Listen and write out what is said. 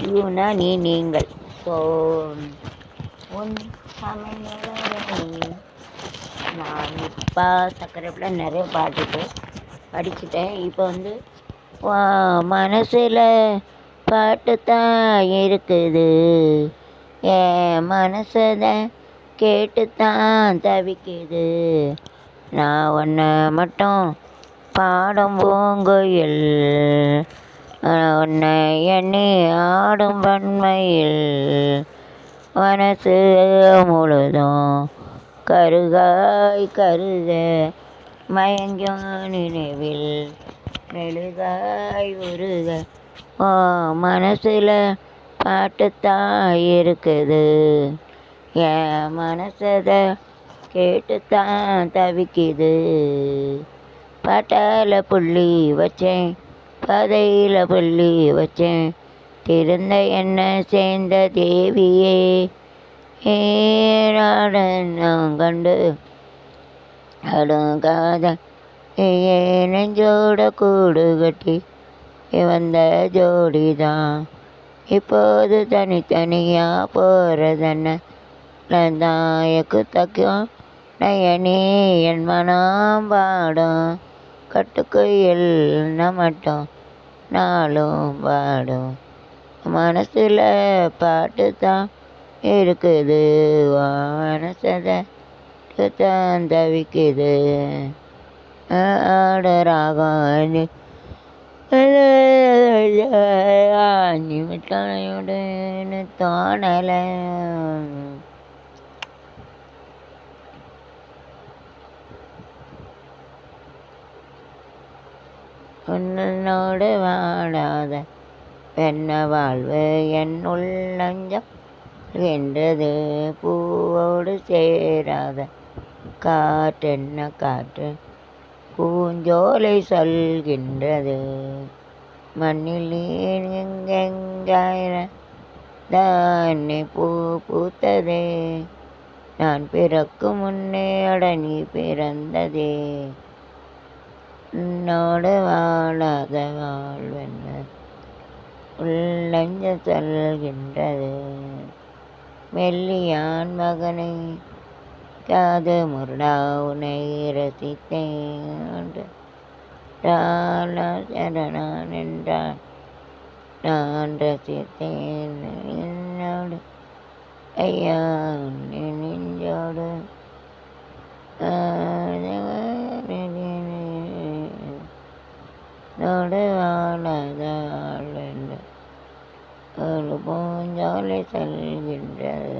யூனா நீங்கள். ஸோ உன் சமையலறை நான் இப்போ சக்கரைப்பில் நிறைய பாட்டுட்டு படிச்சுட்டேன். இப்போ வந்து மனசில் பாட்டு தான் இருக்குது, என் மனசை கேட்டு தான் தவிக்குது. நான் ஒன்றை மட்டும் பாடும் பூங்குயில், உன்னை எண்ணி ஆடும் வன்மையில், மனசு முழுதும் கருகாய் கருத மயங்கும் நினைவில் மெழுகாய் உருக. மனசில் பாட்டுத்தான் இருக்குது, என் மனசை கேட்டுத்தான் தவிக்குது. பாட்டால் புள்ளி வச்சேன், பாதையில் புள்ளி வச்சேன், திருந்த என்ன சேர்ந்த தேவியே. நான் கண்டு அடுங்காத நெஞ்சோட கூடு கட்டி வந்த ஜோடிதான் இப்போது தனித்தனியாக போகிறதென்ன தாயக்கு தக்கும் நயனி என் மனம் பாடும் கட்டுக்குயில் மட்டும் நாளும் பாடும். மனசில் பாட்டு தான் இருக்குது, மனசை தான் தவிக்குது. ஆடராகம் நிமிட்டோட தோணலை. உன்னோடு வாடாத வெண்ண வாழ்வு என் உள்ளஞ்சம் என்றது, பூவோடு சேராத காற்றென்ன காற்று பூஞ்சோலை சொல்கின்றது. மண்ணில் நீர் எங்கெங்காயிர தானே பூ பூத்ததே, நான் பிறக்கும் முன்னே அட நீ பிறந்ததே. உன்னோடு வாழாத வாழ்வென்ன உள்ளஞ்ச சொல்கின்றது. மெல்லியான் மகனை காது முருடா உனை ரசித்தேன், சரணான் என்றான் நான் ரசித்தேன். என்னோடு ஐயா நெஞ்சோடு நோடு வாழாத வாழ்வென்று ஒரு பூஞ்சோலை செல்கின்றது.